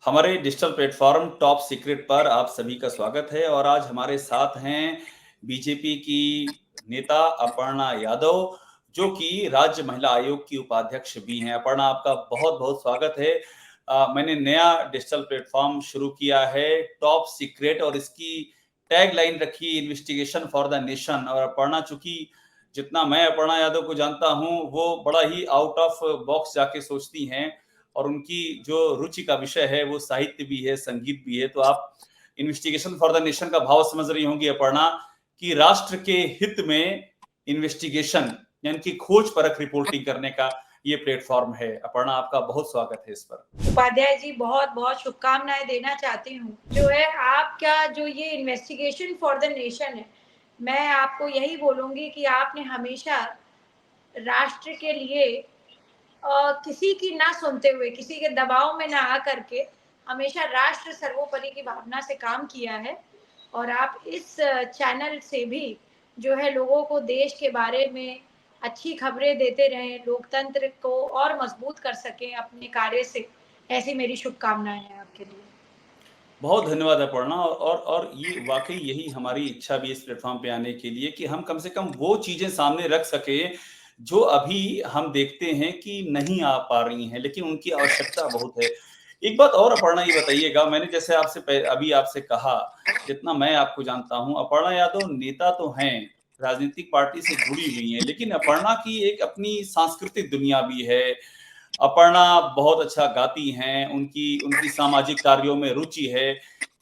हमारे digital platform top secret पर आप सभी का स्वागत है और आज हमारे साथ हैं बीजेपी की नेता अपर्णा यादव, जो कि राज्य महिला आयोग की उपाध्यक्ष भी हैं। अपर्णा, आपका बहुत बहुत स्वागत है। मैंने नया डिजिटल प्लेटफॉर्म शुरू किया है टॉप सीक्रेट और इसकी टैग लाइन रखी इन्वेस्टिगेशन फॉर द नेशन। और अपर्णा, चूंकि जितना मैं अपर्णा यादव को जानता हूं वो बड़ा ही आउट ऑफ बॉक्स जाके सोचती हैं और उनकी जो रुचि का विषय है वो साहित्य भी है, संगीत भी है। तो आप इन्वेस्टिगेशन फॉर द नेशन का भाव समझ रही होंगी अपर्णा, कि राष्ट्र के हित में इन्वेस्टिगेशन यानी कि खोज परख रिपोर्टिंग करने का ये प्लेटफॉर्म है। अपर्णा, आपका बहुत स्वागत है इस पर। उपाध्याय जी, बहुत बहुत शुभकामनाएं देना चाहती हूँ। जो है आपका जो ये इन्वेस्टिगेशन फॉर द नेशन है, मैं आपको यही बोलूंगी कि आपने हमेशा राष्ट्र के लिए किसी की ना सुनते हुए, किसी के दबाव में ना आ करके हमेशा राष्ट्र सर्वोपरि की भावना से काम किया है। और आप इस चैनल से भी जो है लोगों को देश के बारे में अच्छी खबरें देते रहें, लोकतंत्र को और मजबूत कर सकें अपने कार्य से। ऐसी मेरी शुभकामनाएं हैं आपके लिए। बहुत धन्यवाद अपर्णा। और ये वाकई यही हमारी इच्छा भी इस प्लेटफॉर्म पे आने के लिए कि हम कम से कम वो चीजें सामने रख सके जो अभी हम देखते हैं कि नहीं आ पा रही हैं, लेकिन उनकी आवश्यकता बहुत है। एक बात और अपर्णा, ये बताइएगा, मैंने जैसे अभी आपसे कहा, जितना मैं आपको जानता हूं, अपर्णा यादव नेता तो हैं, राजनीतिक पार्टी से जुड़ी हुई हैं, लेकिन अपर्णा की एक अपनी सांस्कृतिक दुनिया भी है। अपर्णा बहुत अच्छा गाती हैं, उनकी उनकी सामाजिक कार्यों में रुचि है।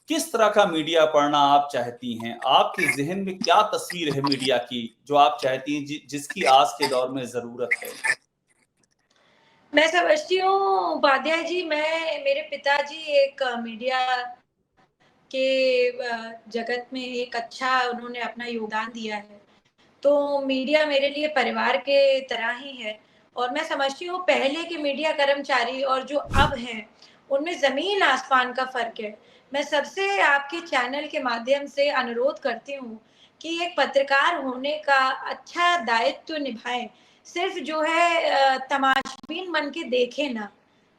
किस तरह का मीडिया अपर्णा आप चाहती हैं? आपके जहन में क्या तस्वीर है मीडिया की जो आप चाहती हैं, जिसकी आज के दौर में जरूरत है? मैं समझती हूँ उपाध्याय जी, मेरे पिताजी एक मीडिया के जगत में एक अच्छा उन्होंने अपना योगदान दिया है। तो मीडिया मेरे लिए परिवार के तरह ही है। और मैं समझती हूँ पहले के मीडिया कर्मचारी और जो अब हैं, उनमें जमीन आसमान का फर्क है। मैं सबसे आपके चैनल के माध्यम से अनुरोध करती हूँ कि एक पत्रकार होने का अच्छा दायित्व निभाएं। सिर्फ जो है तमाशबीन बन के देखे ना।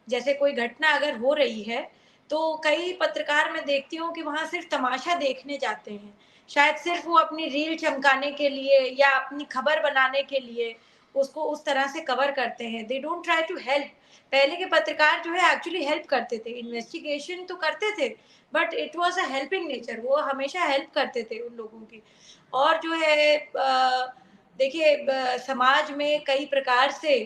जैसे कोई घटना अगर हो रही है तो कई पत्रकार मैं देखती हूँ कि वहां सिर्फ तमाशा देखने जाते हैं। शायद सिर्फ वो अपनी रील चमकाने के लिए या अपनी खबर बनाने के लिए उसको उस तरह से कवर करते हैं। They don't try to help. पहले के पत्रकार जो है एक्चुअली हेल्प करते थे, इन्वेस्टिगेशन तो करते थे, but it was a helping nature. वो हमेशा हेल्प करते थे उन लोगों की। और जो है देखिए, समाज में कई प्रकार से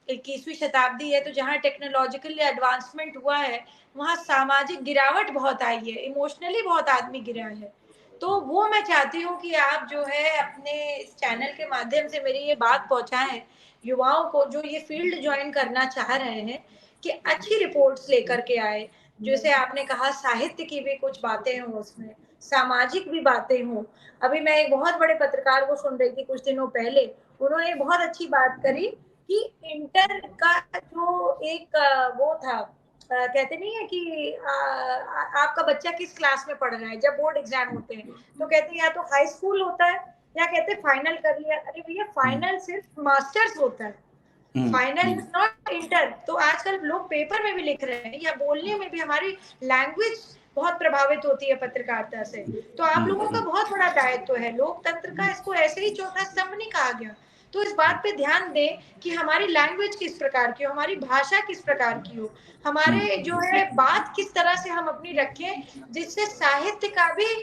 21वीं शताब्दी है, तो जहाँ टेक्नोलॉजिकल एडवांसमेंट हुआ है वहाँ सामाजिक गिरावट बहुत आई है, इमोशनली बहुत आदमी गिरा है। तो वो मैं चाहती हूँ कि आप जो है अपने इस चैनल के माध्यम से मेरी ये बात पहुंचाएं युवाओं को जो ये फील्ड ज्वाइन करना चाह रहे हैं, कि अच्छी रिपोर्ट्स लेकर के आए। जैसे आपने कहा साहित्य की भी कुछ बातें हों उसमें, सामाजिक भी बातें हों। अभी मैं एक बहुत बड़े पत्रकार को सुन रही थी कुछ दिनों पहले, उन्होंने बहुत अच्छी बात करी कि इंटर का जो एक वो था, कहते नहीं है कि आपका बच्चा किस क्लास में पढ़ रहा है जब बोर्ड एग्जाम होते हैं, तो कहते हैं या तो हाई स्कूल होता है या कहते हैं फाइनल कर लिया। अरे भैया, फाइनल सिर्फ मास्टर्स होता है, फाइनल इज नॉट इंटर। तो आजकल लोग पेपर में भी लिख रहे हैं या बोलने में भी हमारी लैंग्वेज बहुत प्रभावित होती है पत्रकारिता से। तो आप लोगों का बहुत बड़ा दायित्व है लोकतंत्र का। इसको ऐसे ही चौथा स्तंभ नहीं कहा गया। तो इस बात पे ध्यान दें कि हमारी लैंग्वेज किस प्रकार की हो, हमारी भाषा किस प्रकार की हो, हमारे जो है बात किस तरह से हम अपनी रखें, जिससे साहित्य का भी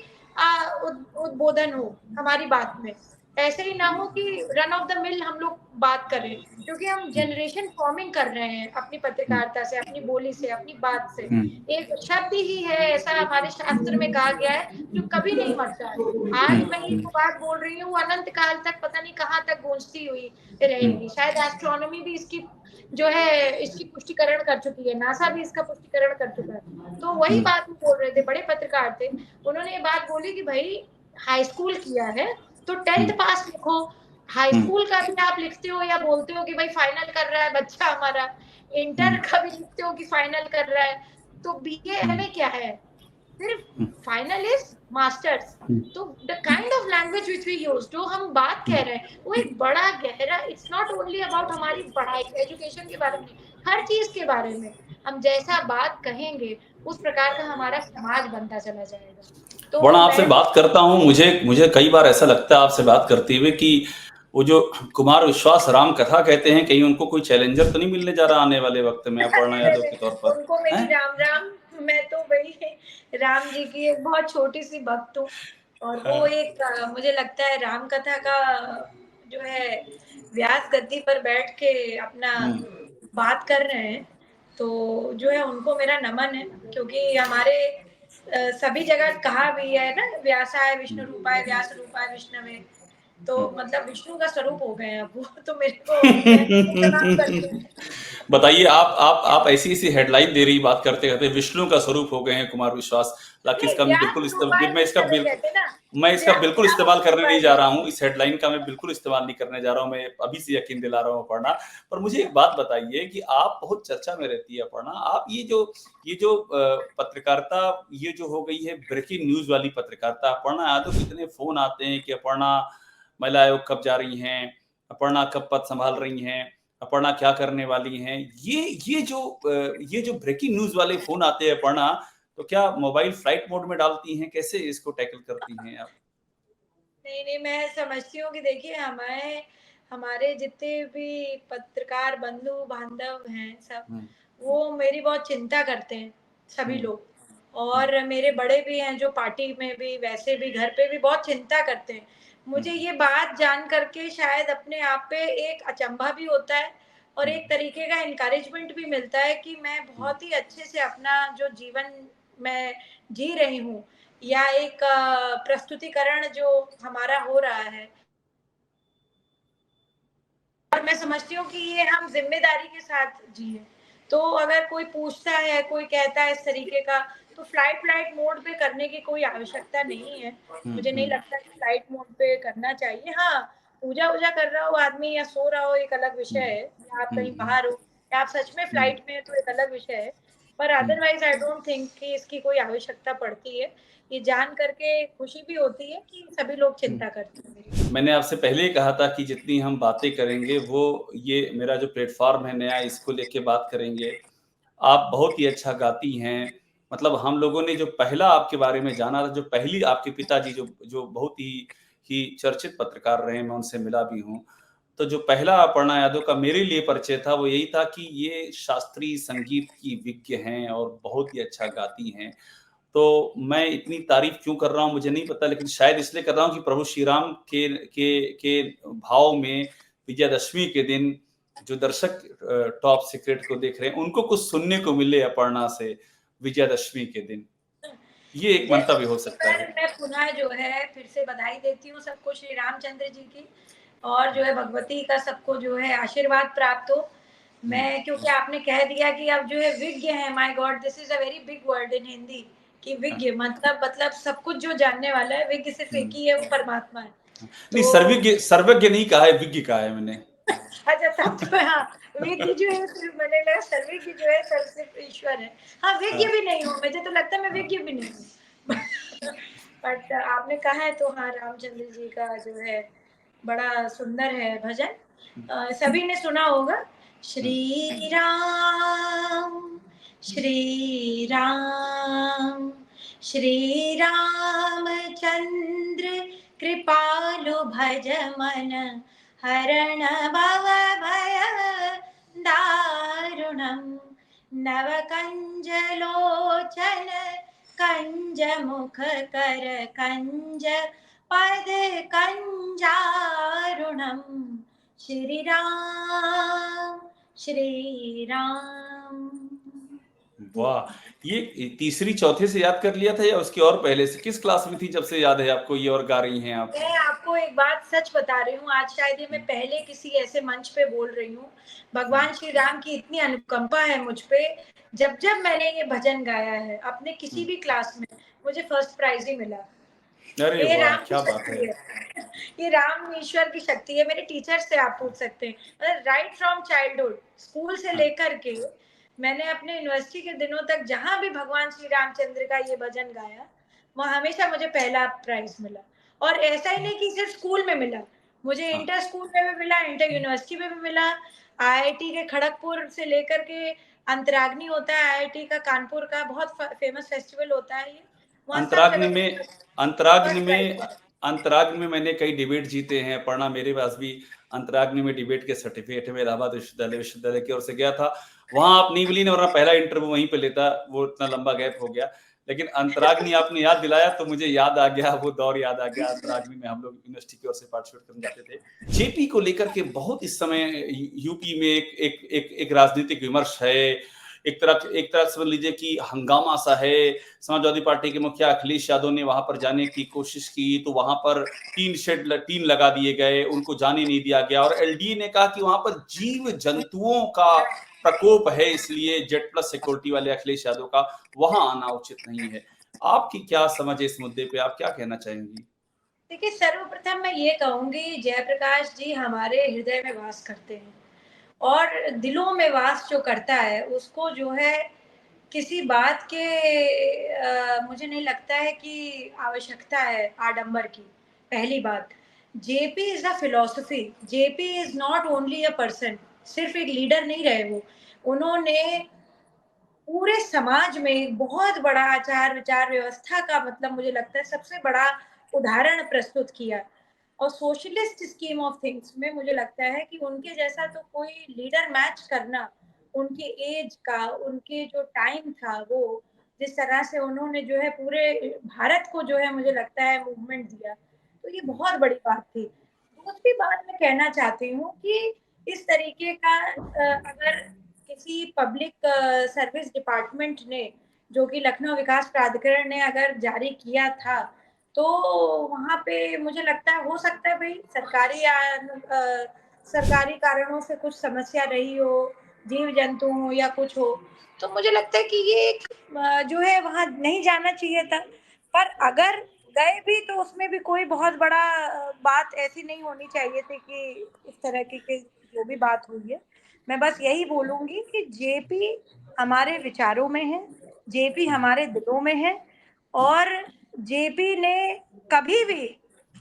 उद्बोधन हो हमारी बात में। ऐसे ही ना हो कि रन ऑफ द मिल हम लोग बात करें, क्योंकि हम जनरेशन फॉर्मिंग कर रहे हैं अपनी पत्रकारिता से, अपनी बोली से, अपनी बात से। एक शब्द ही है ऐसा हमारे शास्त्र में कहा गया है जो कभी नहीं मरता है। आज मैं ये जो बात बोल रही हूँ अनंत काल तक पता नहीं कहाँ तक गूंजती हुई रहेगी। शायद एस्ट्रोनॉमी भी इसकी जो है इसकी पुष्टिकरण कर चुकी है, नासा भी इसका पुष्टिकरण कर चुका है। तो वही बात वो बोल रहे थे, बड़े पत्रकार थे, उन्होंने ये बात बोली कि भाई हाई स्कूल किया है तो 10th पास लिखो। हाई स्कूल का भी आप लिखते हो या बोलते हो कि भाई फाइनल कर रहा है बच्चा हमारा, इंटर का भी लिखते हो कि फाइनल कर रहा है, तो बीए एमए क्या है? सिर्फ फाइनल इज मास्टर्स। तो the kind of language which we use, जो हम बात कह रहे हैं वो एक बड़ा गहरा, इट्स नॉट ओनली अबाउट हमारी पढ़ाई एजुकेशन के बारे में नहीं, हर चीज के बारे में हम जैसा बात कहेंगे उस प्रकार का हमारा समाज बनता चला जाएगा। तो वरना आपसे मैं बात करता हूँ, मुझे मुझे कई बार ऐसा लगता है आपसे बात करते हुए कि वो जो कुमार विश्वास राम कथा कहते हैं, कहीं उनको कोई चैलेंजर तो नहीं मिलने जा रहा आने वाले वक्त में अपर्णा यादव के तौर पर? उनको मेरी हैं? राम राम। मैं तो वही राम जी की एक बहुत छोटी सी भक्त हूँ, और वो हाँ। एक मुझे लगता है राम कथा का जो है व्यास गद्दी पर बैठ के अपना बात कर रहे हैं, तो जो है उनको मेरा नमन है, क्योंकि हमारे सभी जगह कहा भी है ना, व्यासाय विष्णु रूपाय व्यास रूपाय विष्णवे, तो मतलब विष्णु का स्वरूप हो गए हैं अब वो। तो मेरे को मैं उनको प्रणाम करती हूँ। बताइए, आप ऐसी ऐसी हेडलाइन दे रही बात करते करते विष्णु का स्वरूप हो गए हैं कुमार विश्वास। हालांकि नहीं, इसका मैं व्यास बिल्कुल रूपाय विष्णवे कहते ना, मैं इसका व्यास बिल्कुल व्यास इस्तेमाल करने नहीं रूपाय जा रहा विष्णु। हूँ, इस हेडलाइन का मैं बिल्कुल इस्तेमाल नहीं करने जा रहा हूँ, मैं अभी से यकीन दिला रहा हूँ अपर्णा। पर मुझे एक बात बताइए कि आप बहुत चर्चा में रहती है अपर्णा, आप ये जो पत्रकारिता, ये जो हो गई है ब्रेकिंग न्यूज वाली पत्रकारिता, अपर्णा यादव कितने फोन आते हैं कि अपर्णा महिला आयोग कब जा रही हैं, अपर्णा कब पद संभाल रही हैं, अपर्णा क्या करने वाली हैं, ये जो ब्रेकिंग न्यूज वाले फोन आते हैं अपर्णा, तो क्या मोबाइल फ्लाइट मोड में डालती हैं, कैसे इसको टैकल करती हैं आप? नहीं, नहीं, मैं समझती हूँ कि देखिए हमारे जितने भी पत्रकार बंधु-बांधव हैं सब, हम्म, वो मेरी बहुत चिंता करते हैं, सभी हम्म, लोग। हम्म, और मेरे बड़े भी हैं जो पार्टी में भी, वैसे भी घर पे भी बहुत चिंता करते हैं। मुझे हम्म, ये बात जान कर के शायद अपने आप पे एक अचंभा भी होता है, और हम्म, एक तरीके का एनकरेजमेंट भी मिलता है कि मैं हम्म, बहुत ही अच्छे से अपना जो जीवन मैं जी रही हूँ, या एक प्रस्तुतिकरण जो हमारा हो रहा है, और मैं समझती हूँ कि ये हम ज़िम्मेदारी के साथ जिए। तो अगर कोई पूछता है, कोई कहता है इस तरीके का, तो फ्लाइट मोड पे करने की कोई आवश्यकता नहीं है। मुझे नहीं हम्म, लगता कि फ्लाइट मोड पे करना चाहिए। हाँ, पूजा-वूजा कर रहा हो आदमी या सो रहा हो, एक अलग विषय हम्म, है, या आप कहीं हम्म, बाहर हो, या आप सच में हम्म, फ्लाइट में हैं तो एक अलग विषय है। पर हम्म, अदरवाइज़ आई डोंट थिंक कि इसकी कोई आवश्यकता पड़ती है। ये जान कर के खुशी भी होती है कि सभी लोग हम्म। चिंता करते हैं मेरी। मैंने आपसे पहले ही कहा था कि जितनी हम बातें करेंगे वो, ये मेरा जो प्लेटफॉर्म है नया, इसको लेके बात करेंगे। आप बहुत ही अच्छा गाती हैं। मतलब हम लोगों ने जो पहला आपके बारे में जाना था, जो पहली आपके पिताजी जो जो बहुत ही चर्चित पत्रकार रहे हैं, मैं उनसे मिला भी हूँ। तो जो पहला अपर्णा यादव का मेरे लिए परिचय था वो यही था कि ये शास्त्रीय संगीत की विज्ञ हैं और बहुत ही अच्छा गाती हैं। तो मैं इतनी तारीफ़ क्यों कर रहा हूँ मुझे नहीं पता, लेकिन शायद इसलिए कर रहा हूँ कि प्रभु श्री राम के भाव में विजयदशमी के दिन जो दर्शक टॉप सीक्रेट को देख रहे हैं, उनको कुछ सुनने को मिले अपर्णा से विजयदशमी के दिन। ये एक मंतव्य हो विजयदशमी सकता पर है। मैं पुनः जो है फिर से बधाई देती हूँ सबको श्री रामचंद्र जी की, और जो है भगवती का सबको जो है आशीर्वाद प्राप्त हो। हुँ, मैं, क्योंकि आपने कह दिया कि अब जो है विज्ञ है, my God this is a very big word in Hindi, कि हाँ, विज्ञ मतलब सब कुछ जो जानने वाला है, विज्ञ सिर्फ हुँ, एक ही है, वो परमात्मा है। नहीं, तो सर्वज्ञ नहीं कहा है, विज्ञ कहा है मैंने। अच्छा, तब तो हाँ, विज्ञ जो है सिर्फ, मैंने लगा सर्वज्ञ जो है सब सिर्फ ईश्वर है। हाँ, विज्ञ हाँ, भी नहीं हूँ, मुझे तो लगता है मैं हाँ, विज्ञ भी नहीं हूँ। बट आपने कहा है तो हाँ, रामचंद्र जी का जो है बड़ा सुंदर है भजन। सभी ने सुना होगा, हुँ, श्री राम श्री राम श्री रामचंद्र कृपालु भज मन हरण भव भय दारुणम नव कंज लोचन कंज मुख कर कंज पद कंजारुणम श्री राम। वाह! ये तीसरी चौथे से याद कर लिया था या उसकी और पहले से? किस क्लास में थी जब से याद है आपको ये और गा रही हैं आप? मैं आपको एक बात सच बता रही हूँ, आज शायद ये मैं हुँ, पहले किसी ऐसे मंच पे बोल रही हूँ। हुँ, भगवान श्री राम की इतनी अनुकंपा है मुझ पे, जब मैंने ये भजन गाया है अपने किसी हुँ। भी क्लास में, मुझे फर्स्ट प्राइज ही मिला। अरे ये वाह! राम की क्या बात है। शक्ति है। ये राम ईश्वर की शक्ति है। मेरे टीचर से आप पूछ सकते हैं, मतलब राइट फ्रॉम चाइल्डहुड, स्कूल से हाँ, लेकर के मैंने अपने यूनिवर्सिटी के दिनों तक जहां भी भगवान श्री रामचंद्र का ये भजन गाया, वहां हमेशा मुझे पहला प्राइज मिला। और ऐसा ही नहीं कि सिर्फ स्कूल में मिला, मुझे हाँ, इंटर स्कूल में भी मिला, इंटर यूनिवर्सिटी में भी मिला, आईआईटी के खड़गपुर से लेकर के अंतराग्नि होता है, आईआईटी का कानपुर का बहुत फेमस फेस्टिवल होता है ये, वहाँ सब अंतराग्नि जगह में अंतराग्नि फर्स्ट प्राइज में अंतराग्नि में मैंने कई डिबेट जीते हैं। अपर्णा, मेरे पास भी अंतराग्नि में डिबेट के सर्टिफिकेट है। मैं इलाहाबाद विश्वविद्यालय की ओर से गया था। वहां आप नहीं मिली ना, वरना पहला इंटरव्यू वहीं पे लेता, वो इतना लंबा गैप हो गया। लेकिन अंतराग्नि आपने याद दिलाया तो मुझे याद आ गया, वो दौर याद आ गया। अंतराग्नि में हम लोग यूनिवर्सिटी की ओर से पार्टिसिपेट करने जाते थे। जेपी को लेकर के बहुत इस समय यूपी में एक राजनीतिक विमर्श है। एक तरह समझ लीजिए कि हंगामा सा है। समाजवादी पार्टी के मुखिया अखिलेश यादव ने वहां पर जाने की कोशिश की तो वहां पर टीन लगा दिए गए, उनको जाने नहीं दिया गया। और एलडीए ने कहा कि वहां पर जीव जंतुओं का प्रकोप है, इसलिए जेड प्लस सिक्योरिटी वाले अखिलेश यादव का वहां आना उचित नहीं है। आपकी क्या समझ है इस मुद्दे पे, आप क्या कहना चाहेंगी? देखिए, सर्वप्रथम मैं ये कहूंगी, जयप्रकाश जी हमारे हृदय में वास करते हैं और दिलों में वास जो करता है उसको जो है किसी बात के मुझे नहीं लगता है कि आवश्यकता है आडंबर की। पहली बात, JP is a philosophy, JP is not only a person, सिर्फ एक लीडर नहीं रहे वो, उन्होंने पूरे समाज में एक बहुत बड़ा आचार विचार व्यवस्था का मतलब मुझे लगता है सबसे बड़ा उदाहरण प्रस्तुत किया। और सोशलिस्ट स्कीम ऑफ थिंग्स में मुझे लगता है कि उनके जैसा तो कोई लीडर मैच करना, उनके एज का, उनके जो टाइम था, वो जिस तरह से उन्होंने जो है पूरे भारत को जो है मुझे लगता है मूवमेंट दिया, तो ये बहुत बड़ी बात थी। दूसरी बात मैं कहना चाहती हूँ कि इस तरीके का अगर किसी पब्लिक सर्विस डिपार्टमेंट ने, जो कि लखनऊ विकास प्राधिकरण ने अगर जारी किया था, तो वहाँ पे मुझे लगता है हो सकता है भाई सरकारी कारणों से कुछ समस्या रही हो, जीव जंतु हो या कुछ हो, तो मुझे लगता है कि ये एक जो है वहाँ नहीं जाना चाहिए था। पर अगर गए भी तो उसमें भी कोई बहुत बड़ा बात ऐसी नहीं होनी चाहिए थी कि इस तरह की जो भी बात हुई है। मैं बस यही बोलूंगी कि जेपी हमारे विचारों में है, जेपी हमारे दिलों में है, और जेपी ने कभी भी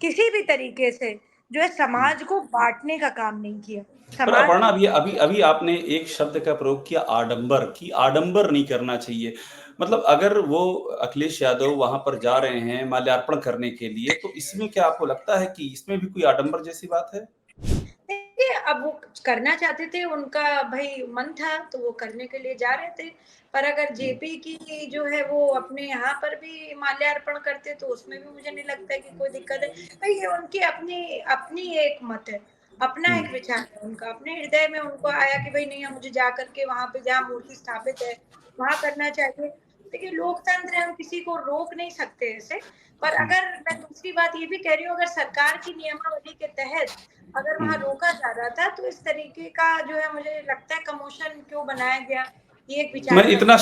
किसी भी तरीके से जो है समाज को बांटने का काम नहीं किया। पर समाज अपर्णा, को अभी अभी अभी आपने एक शब्द का प्रयोग किया, आडंबर, कि आडंबर नहीं करना चाहिए। मतलब अगर वो अखिलेश यादव वहां पर जा रहे हैं माल्यार्पण करने के लिए, तो इसमें क्या आपको लगता है कि इसमें भी कोई आडंबर जैसी बात है? देखिए, अब वो करना चाहते थे, उनका भाई मन था तो वो करने के लिए जा रहे थे। पर अगर जेपी की जो है वो अपने यहाँ पर भी माल्यार्पण करते तो उसमें भी मुझे नहीं लगता है कि कोई दिक्कत है। भाई ये उनकी अपनी अपनी एक मत है, अपना एक विचार है उनका, अपने हृदय में उनको आया कि भाई नहीं, मुझे जा करके वहां पे जहाँ मूर्ति स्थापित है वहां करना चाहिए। देखिए, लोकतंत्र है, हम किसी को रोक नहीं सकते ऐसे। पर अगर मैं दूसरी बात ये भी कह रही हूँ, अगर सरकार की नियमावली के तहत अगर वहाँ रोका जा रहा था तो इस तरीके का जो है मुझे लगता है कमोशन क्यों बनाया गया, ये एक मैं विचार का इतना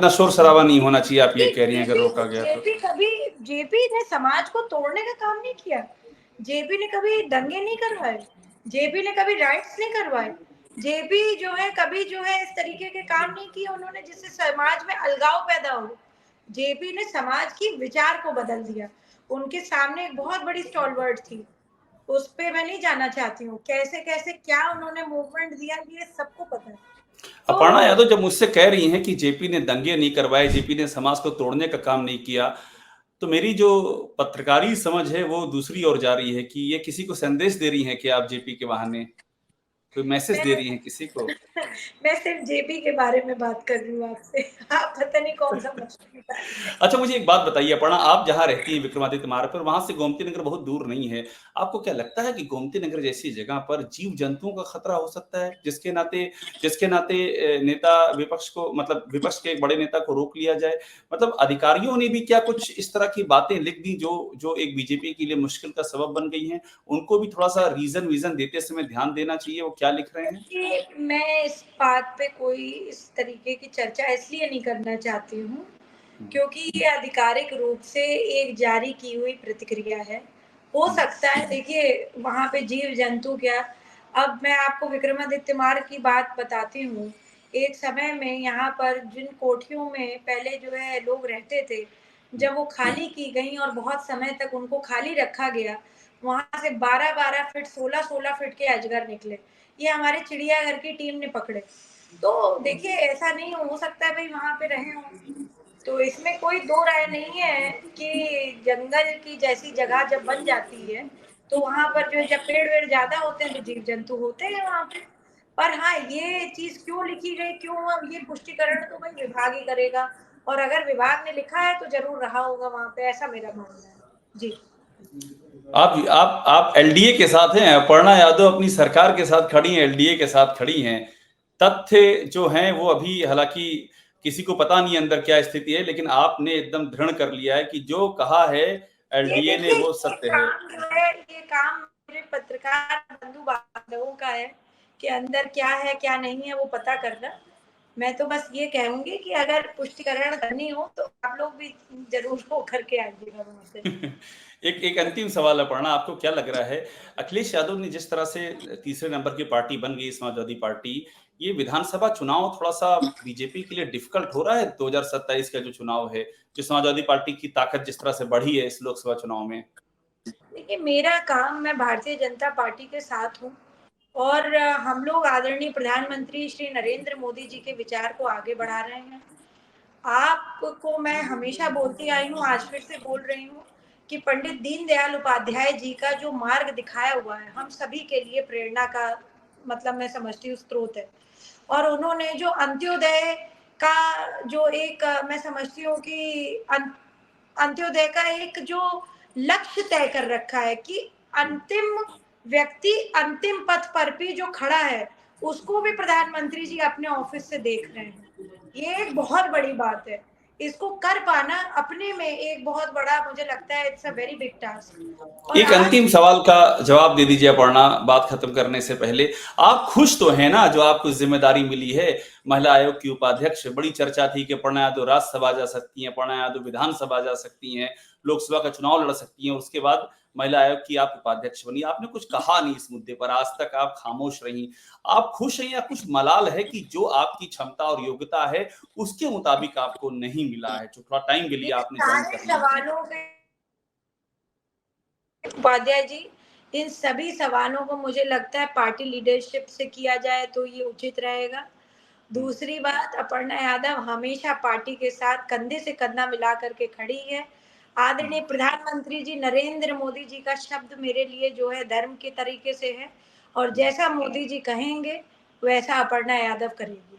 शोर शराबा नहीं होना चाहिए, आप ये कह रही हैं, अगर जेपी रोका गया तो। जेपी कभी जेपी ने समाज को तोड़ने का काम नहीं किया, जेपी ने कभी दंगे नहीं करवाए, जेपी ने कभी राइट्स नहीं करवाए, जेपी जो है कभी जो है इस तरीके के काम नहीं किए उन्होंने जिससे समाज में अलगाव पैदा हो। जेपी ने समाज की विचार को बदल दिया। उनके सामने एक बहुत बड़ी स्टॉलवर्ड थी, उस पे मैं नहीं जाना चाहती हूँ, कैसे कैसे क्या उन्होंने मूवमेंट दिया ये सबको पता है। अपर्णा तो यादव जब मुझसे कह रही हैं कि जेपी ने दंगे नहीं करवाए, जेपी ने समाज को तोड़ने का काम नहीं किया, तो मेरी जो पत्रकारी समझ है वो दूसरी ओर जा रही है कि ये किसी को संदेश दे रही हैं कि आप जेपी के बहाने कोई मैसेज मैं दे रही हैं किसी को। मैं सिर्फ जेपी के बारे में बात कर रही हूँ आपसे। आप पता नहीं कौन सा मछली बता रही हैं। अच्छा, मुझे एक बात बताइए अपर्णा, आप जहाँ रहती हैं विक्रमादित्य मार्ग पर, वहां से गोमती नगर बहुत दूर नहीं है। आपको क्या लगता है कि गोमती नगर जैसी जगह पर जीव जंतुओं का खतरा हो सकता है, जिसके नाते नेता विपक्ष को, मतलब विपक्ष के एक बड़े नेता को रोक लिया जाए? मतलब अधिकारियों ने भी क्या कुछ इस तरह की बातें लिख दी जो जो एक बीजेपी के लिए मुश्किल का सबब बन गई हैं? उनको भी थोड़ा सा रीजन वीजन देते समय ध्यान देना चाहिए, वो क्या लिख रहे हैं? देखिए, मैं इस बात पे कोई इस तरीके की चर्चा इसलिए नहीं करना चाहती हूँ क्योंकि ये आधिकारिक रूप से एक जारी की हुई प्रतिक्रिया है। हो सकता है, देखिए, वहाँ पे जीव जंतु क्या, अब मैं आपको विक्रमादित्य मार्ग की बात बताती हूँ। एक समय में यहाँ पर जिन कोठियों में पहले जो है लोग रहते थे, जब वो खाली की गई और बहुत समय तक उनको खाली रखा गया, वहाँ से 12-12 फीट, 16-16 फीट के अजगर निकले। ये हमारे चिड़ियाघर की टीम ने पकड़े। तो देखिए ऐसा नहीं हो सकता है भाई वहां पे रहे हों, तो इसमें कोई दो राय नहीं है कि जंगल की जैसी जगह जब बन जाती है तो वहां पर जो जब पेड़ वेड़ ज्यादा होते हैं तो जीव जंतु होते हैं वहां पे। पर हाँ, ये चीज क्यों लिखी गई, क्यों, अब ये पुष्टिकरण तो भाई विभाग ही करेगा, और अगर विभाग ने लिखा है तो जरूर रहा होगा वहां पे, ऐसा मेरा मानना है जी। आप एलडीए के साथ हैं, अपर्णा यादव अपनी सरकार के साथ खड़ी हैं, एलडीए के साथ खड़ी हैं। तथ्य जो हैं वो अभी हालांकि किसी को पता नहीं अंदर क्या स्थिति है, लेकिन आपने एकदम दृढ़ कर लिया है कि जो कहा है ये एलडीए ने देखिए वो ये सत्य है। काम जो है, ये काम मेरे पत्रकार बंधु बांधवों का है कि अंदर क्या है क्या नहीं है वो पता करना। मैं तो बस ये कहूंगी कि अगर पुष्टिकरण करनी हो तो आप लोग भी जरूर हो करके आइएगा वहां से। एक अंतिम सवाल अपर्णा, आपको क्या लग रहा है अखिलेश यादव ने जिस तरह से तीसरे नंबर की पार्टी बन गई समाजवादी पार्टी, ये विधानसभा चुनाव थोड़ा सा बीजेपी के लिए डिफिकल्ट हो रहा है 2027 का जो चुनाव है, जो समाजवादी पार्टी की ताकत जिस तरह से बढ़ी है इस लोकसभा चुनाव में? देखिए मेरा काम, मैं भारतीय जनता पार्टी के साथ हूँ और हम लोग आदरणीय प्रधानमंत्री श्री नरेंद्र मोदी जी के विचार को आगे बढ़ा रहे हैं। आपको मैं हमेशा बोलती आई हूँ, आज फिर से बोल रही हूँ कि पंडित दीनदयाल उपाध्याय जी का जो मार्ग दिखाया हुआ है हम सभी के लिए प्रेरणा का, मतलब मैं समझती हूँ स्रोत है। और उन्होंने जो अंत्योदय का जो एक मैं समझती हूँ कि अंत्योदय का एक जो लक्ष्य तय कर रखा है कि अंतिम व्यक्ति अंतिम पथ पर भी जो खड़ा है उसको भी प्रधानमंत्री जी अपने ऑफिस से देख रहे हैं। ये एक बहुत बड़ी बात है, इसको कर पाना अपने में एक बहुत बड़ा, मुझे लगता है it's a very big task. और एक आज अंतिम सवाल का जवाब दे दीजिए अपर्णा, बात खत्म करने से पहले। आप खुश तो हैं ना जो आपको जिम्मेदारी मिली है महिला आयोग की उपाध्यक्ष? बड़ी चर्चा थी कि अपर्णा यादव राज्यसभा जा सकती हैं, अपर्णा यादव विधानसभा जा सकती हैं, लोकसभा का चुनाव लड़ सकती हैं, उसके बाद महिला आयोग की आप उपाध्यक्ष बनी, आपने कुछ कहा नहीं इस मुद्दे पर, आज तक आप खामोश रही। आप खुश हैं या कुछ मलाल है कि जो आपकी क्षमता और योग्यता है उसके मुताबिक आपको नहीं मिला है, जो थोड़ा टाइम के लिए ये आपने ज्वाइन सारे कर लिया? सवालों के उपाध्याय जी, इन सभी सवालों को मुझे लगता है पार्टी लीडरशिप से किया जाए तो ये उचित रहेगा। दूसरी बात, अपर्णा यादव हमेशा पार्टी के साथ कंधे से कंधा मिला करके खड़ी है। आदरणीय प्रधानमंत्री जी नरेंद्र मोदी जी का शब्द मेरे लिए जो है धर्म के तरीके से है, और जैसा मोदी जी कहेंगे वैसा अपर्णा यादव करेगी।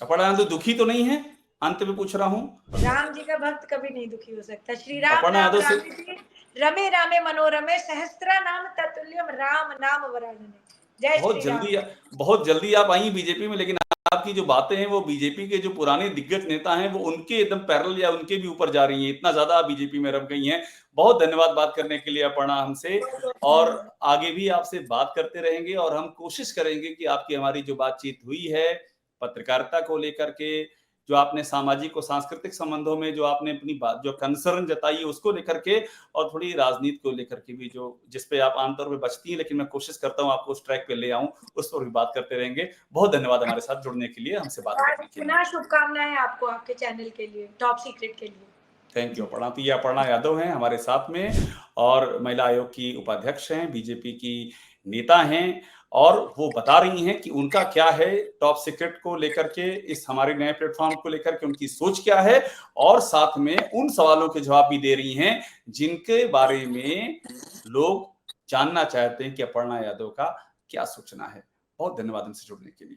अपर्णा यादव दुखी तो नहीं है? अंत में पूछ रहा हूं। राम जी का भक्त कभी नहीं दुखी हो सकता। श्री राम अपर्णा नाम यादव से रामे जी, रमे रामे मनोरमे, सहस्त्र नाम ततुल्यम राम नाम वरानने। जय बहुत श्री राम। जल्दी बहुत जल्दी आप आई बीजेपी में, लेकिन आपकी जो बातें हैं वो बीजेपी के जो पुराने दिग्गज नेता हैं वो उनके एकदम पैरेलल या उनके भी ऊपर जा रही हैं, इतना ज्यादा आप बीजेपी में रम गई हैं। बहुत धन्यवाद बात करने के लिए अपर्णा हमसे, और आगे भी आपसे बात करते रहेंगे और हम कोशिश करेंगे कि आपकी हमारी जो बातचीत हुई है पत्रकारिता को लेकर के, जो आपने सामाजिक और सांस्कृतिक संबंधों में जो आपने अपनी बात जो कंसर्न जताई है उसको लेकर के, और थोड़ी राजनीति को लेकर के भी जो जिस पे आप आमतौर पे बचती हैं, लेकिन मैं कोशिश करता हूं आपको उस ट्रैक पे ले आऊं, उस पर भी बात करते रहेंगे। बहुत धन्यवाद हमारे साथ जुड़ने के लिए, हमसे बात करने के लिए। पुनः शुभकामनाएं आपको, आपके चैनल के लिए, टॉप सीक्रेट के लिए। Thank you Aparna. तो ये अपर्णा यादव हैं हमारे साथ में, और महिला आयोग की उपाध्यक्ष हैं, बीजेपी की नेता हैं, और वो बता रही हैं कि उनका क्या है टॉप सीक्रेट को लेकर के, इस हमारे नए प्लेटफॉर्म को लेकर के उनकी सोच क्या है, और साथ में उन सवालों के जवाब भी दे रही हैं जिनके बारे में लोग जानना चाहते हैं कि अपर्णा यादव का क्या सोचना है। बहुत धन्यवाद हमसे जुड़ने के लिए।